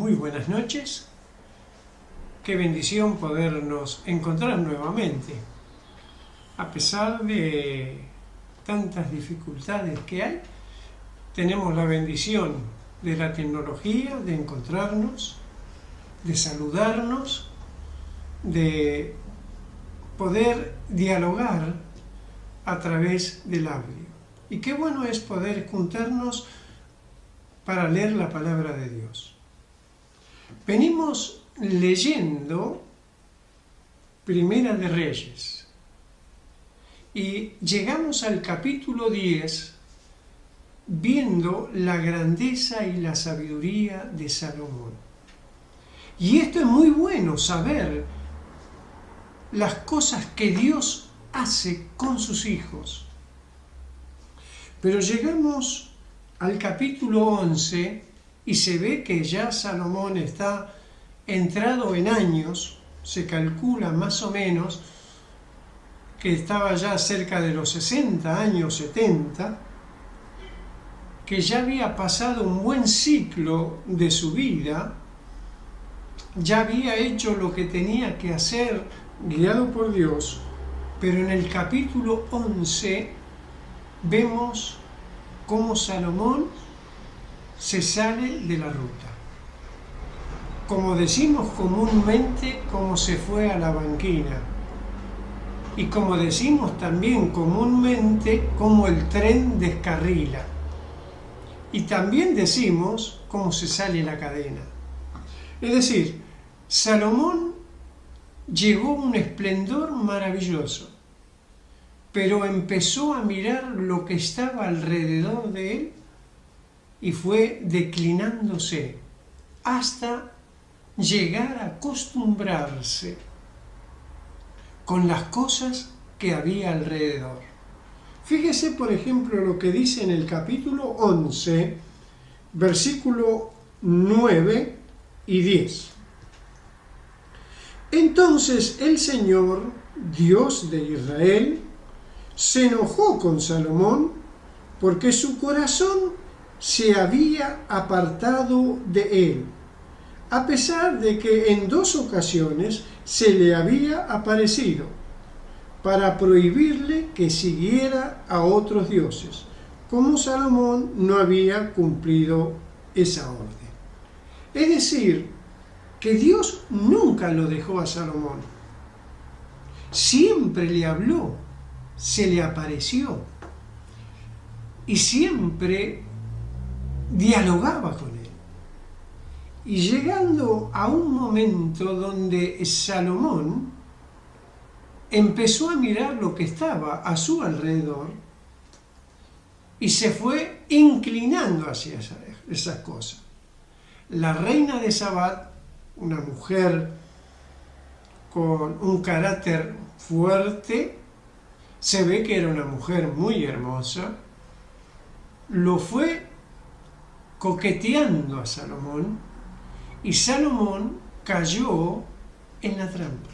Muy buenas noches. Qué bendición podernos encontrar nuevamente. A pesar de tantas dificultades que hay, tenemos la bendición de la tecnología, de encontrarnos, de saludarnos, de poder dialogar a través del audio. Y qué bueno es poder juntarnos para leer la palabra de Dios. Venimos leyendo Primera de Reyes y llegamos al capítulo 10 viendo la grandeza y la sabiduría de Salomón. Y esto es muy bueno, saber las cosas que Dios hace con sus hijos. Pero llegamos al capítulo 11 y se ve que ya Salomón está entrado en años, se calcula más o menos que estaba ya cerca de los 60 años, 70, que ya había pasado un buen ciclo de su vida, ya había hecho lo que tenía que hacer guiado por Dios, pero en el capítulo 11 vemos cómo Salomón se sale de la ruta. Como decimos comúnmente, cómo se fue a la banquina. Y como decimos también comúnmente, cómo el tren descarrila. Y también decimos cómo se sale la cadena. Es decir, Salomón llegó a un esplendor maravilloso, pero empezó a mirar lo que estaba alrededor de él y fue declinándose hasta llegar a acostumbrarse con las cosas que había alrededor. Fíjese, por ejemplo, lo que dice en el capítulo 11, versículo 9 y 10. Entonces el Señor, Dios de Israel, se enojó con Salomón porque su corazón se había apartado de él, a pesar de que en 2 ocasiones se le había aparecido para prohibirle que siguiera a otros dioses, como Salomón no había cumplido esa orden. Es decir, que Dios nunca lo dejó a Salomón, siempre le habló, se le apareció y siempre dialogaba con él. Y llegando a un momento donde Salomón empezó a mirar lo que estaba a su alrededor y se fue inclinando hacia esas cosas. La reina de Sabá, una mujer con un carácter fuerte, se ve que era una mujer muy hermosa, lo fue coqueteando a Salomón y Salomón cayó en la trampa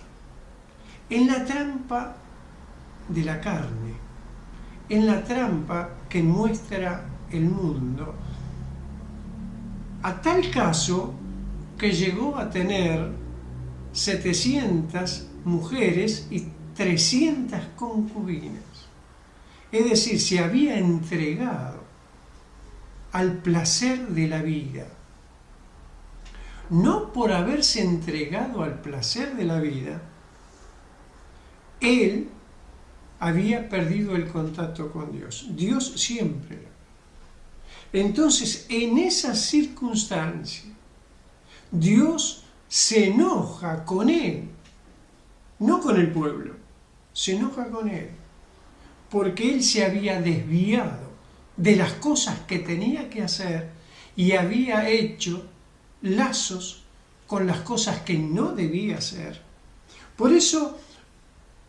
de la carne, en la trampa que muestra el mundo, a tal caso que llegó a tener 700 mujeres y 300 concubinas. Es decir, se había entregado al placer de la vida. No por haberse entregado al placer de la vida, él había perdido el contacto con Dios. Dios siempre. Entonces, en esa circunstancia, Dios se enoja con él, no con el pueblo, se enoja con él, porque él se había desviado de las cosas que tenía que hacer y había hecho lazos con las cosas que no debía hacer. Por eso,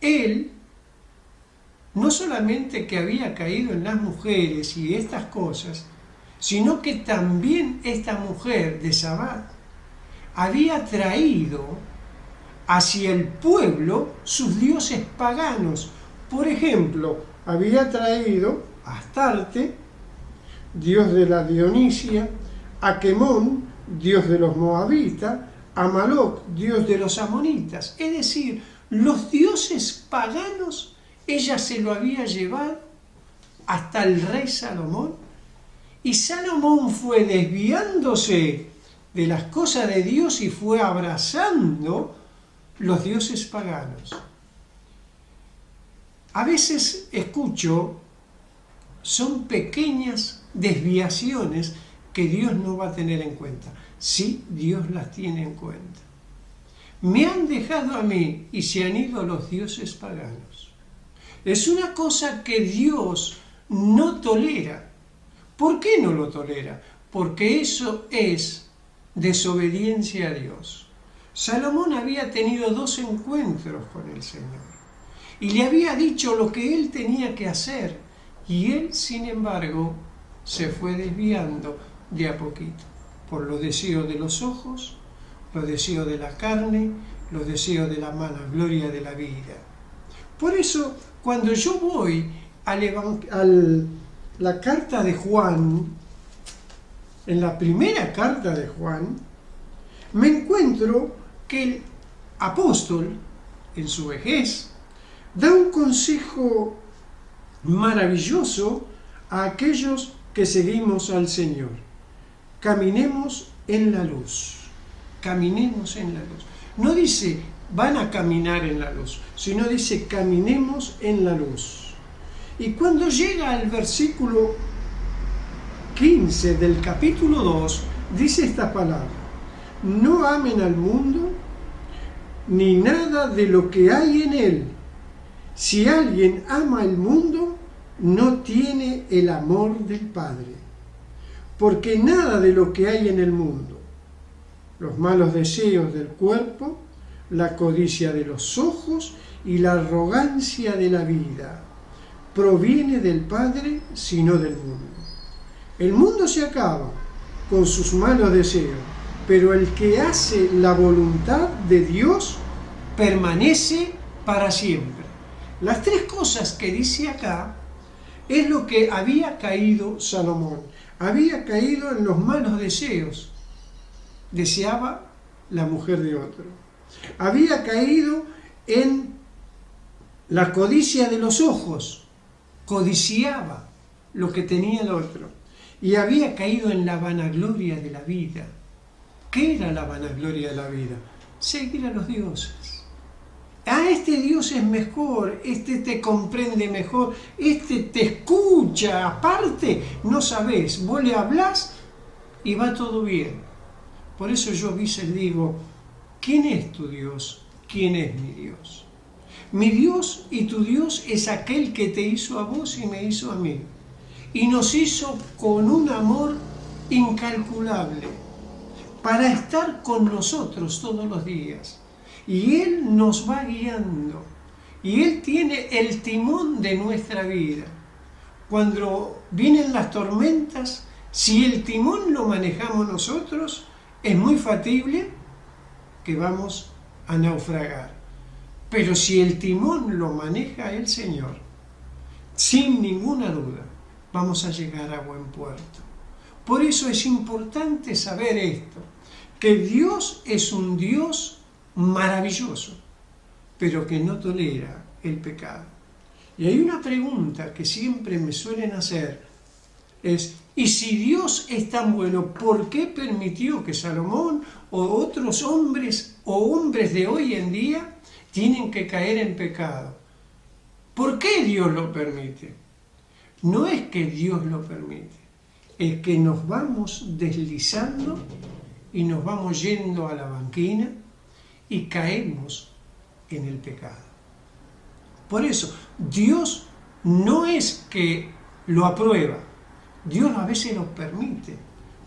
él, no solamente que había caído en las mujeres y estas cosas, sino que también esta mujer de Sabá había traído hacia el pueblo sus dioses paganos. Por ejemplo, había traído a Astarte, dios de la Dionisia, a Quemón, dios de los moabitas, a Moloc, dios de los amonitas. Es decir, los dioses paganos, ella se lo había llevado hasta el rey Salomón, y Salomón fue desviándose de las cosas de Dios y fue abrazando los dioses paganos. A veces escucho, son pequeñas desviaciones que Dios no va a tener en cuenta. Sí, Dios las tiene en cuenta. Me han dejado a mí y se han ido los dioses paganos. Es una cosa que Dios no tolera. ¿Por qué no lo tolera? Porque eso es desobediencia a Dios. Salomón había tenido 2 encuentros con el Señor y le había dicho lo que él tenía que hacer, y él, sin embargo, se fue desviando de a poquito por los deseos de los ojos, los deseos de la carne, los deseos de la vanagloria de la vida. Por eso, cuando yo voy a la carta de Juan, en la primera carta de Juan, me encuentro que el apóstol, en su vejez, da un consejo maravilloso a aquellos que seguimos al Señor. Caminemos en la luz. Caminemos en la luz. No dice van a caminar en la luz, sino dice caminemos en la luz. Y cuando llega al versículo 15 del capítulo 2, dice esta palabra: no amen al mundo ni nada de lo que hay en él. Si alguien ama el mundo, no tiene el amor del Padre. Porque nada de lo que hay en el mundo, los malos deseos del cuerpo, la codicia de los ojos y la arrogancia de la vida, proviene del Padre, sino del mundo. El mundo se acaba con sus malos deseos, pero el que hace la voluntad de Dios permanece para siempre. Las 3 cosas que dice acá es lo que había caído Salomón. Había caído en los malos deseos. Deseaba la mujer de otro. Había caído en la codicia de los ojos. Codiciaba lo que tenía el otro. Y había caído en la vanagloria de la vida. ¿Qué era la vanagloria de la vida? Seguir a los dioses. Este Dios es mejor, este te comprende mejor, este te escucha, aparte no sabés, vos le hablás y va todo bien. Por eso yo a veces digo, ¿quién es tu Dios? ¿Quién es mi Dios? Mi Dios y tu Dios es aquel que te hizo a vos y me hizo a mí. Y nos hizo con un amor incalculable para estar con nosotros todos los días. Y Él nos va guiando. Y Él tiene el timón de nuestra vida. Cuando vienen las tormentas, si el timón lo manejamos nosotros, es muy factible que vamos a naufragar. Pero si el timón lo maneja el Señor, sin ninguna duda, vamos a llegar a buen puerto. Por eso es importante saber esto, que Dios es un Dios maravilloso, pero que no tolera el pecado. Y hay una pregunta que siempre me suelen hacer, es, ¿y si Dios es tan bueno, por qué permitió que Salomón o otros hombres o hombres de hoy en día tienen que caer en pecado? ¿Por qué Dios lo permite? No es que Dios lo permite, es que nos vamos deslizando y nos vamos yendo a la banquina y caemos en el pecado. Por eso, Dios no es que lo aprueba, Dios a veces lo permite.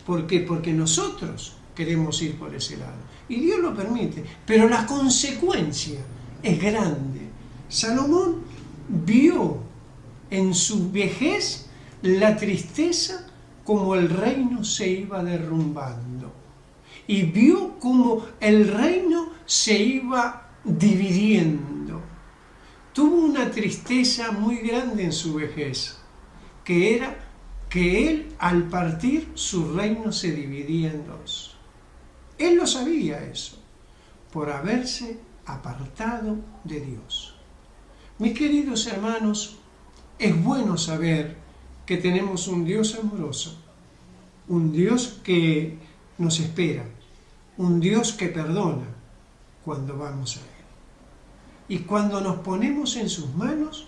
¿Por qué? Porque nosotros queremos ir por ese lado. Y Dios lo permite, pero la consecuencia es grande. Salomón vio en su vejez la tristeza como el reino se iba derrumbando. Y vio como el reino se iba dividiendo. Tuvo una tristeza muy grande en su vejez, que era que él, al partir, su reino se dividía en 2. Él lo sabía eso, por haberse apartado de Dios. Mis queridos hermanos, es bueno saber que tenemos un Dios amoroso, un Dios que nos espera, un Dios que perdona cuando vamos a Él. Y cuando nos ponemos en sus manos,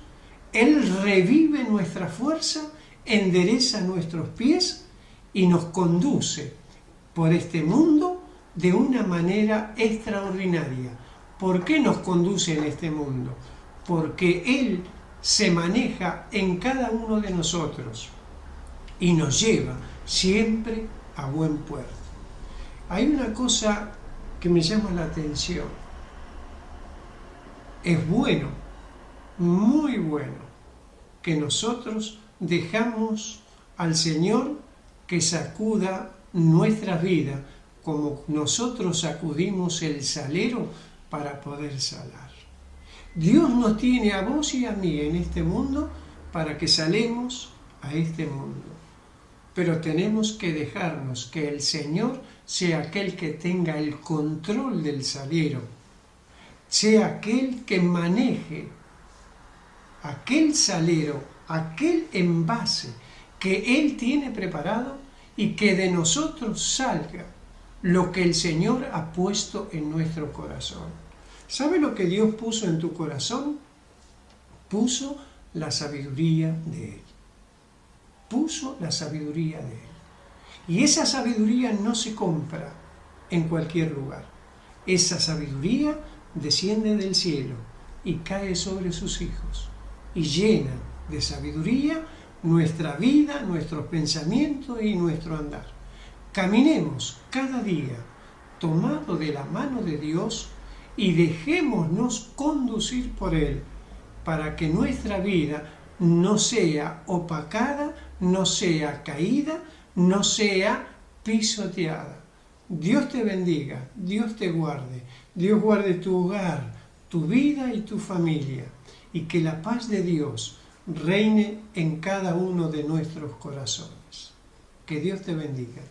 Él revive nuestra fuerza, endereza nuestros pies y nos conduce por este mundo de una manera extraordinaria. ¿Por qué nos conduce en este mundo? Porque Él se maneja en cada uno de nosotros y nos lleva siempre a buen puerto. Hay una cosa que me llama la atención. Es bueno, muy bueno, que nosotros dejamos al Señor que sacuda nuestras vidas, como nosotros sacudimos el salero para poder salar. Dios nos tiene a vos y a mí en este mundo para que salemos a este mundo. Pero tenemos que dejarnos que el Señor sea aquel que tenga el control del salero, sea aquel que maneje aquel salero, aquel envase que Él tiene preparado y que de nosotros salga lo que el Señor ha puesto en nuestro corazón. ¿Sabe lo que Dios puso en tu corazón? Puso la sabiduría de Él. Puso la sabiduría de Él. Y esa sabiduría no se compra en cualquier lugar. Esa sabiduría desciende del cielo y cae sobre sus hijos y llena de sabiduría nuestra vida, nuestros pensamientos y nuestro andar. Caminemos cada día tomado de la mano de Dios y dejémonos conducir por Él para que nuestra vida no sea opacada, no sea caída, no sea pisoteada. Dios te bendiga, Dios te guarde, Dios guarde tu hogar, tu vida y tu familia, y que la paz de Dios reine en cada uno de nuestros corazones. Que Dios te bendiga.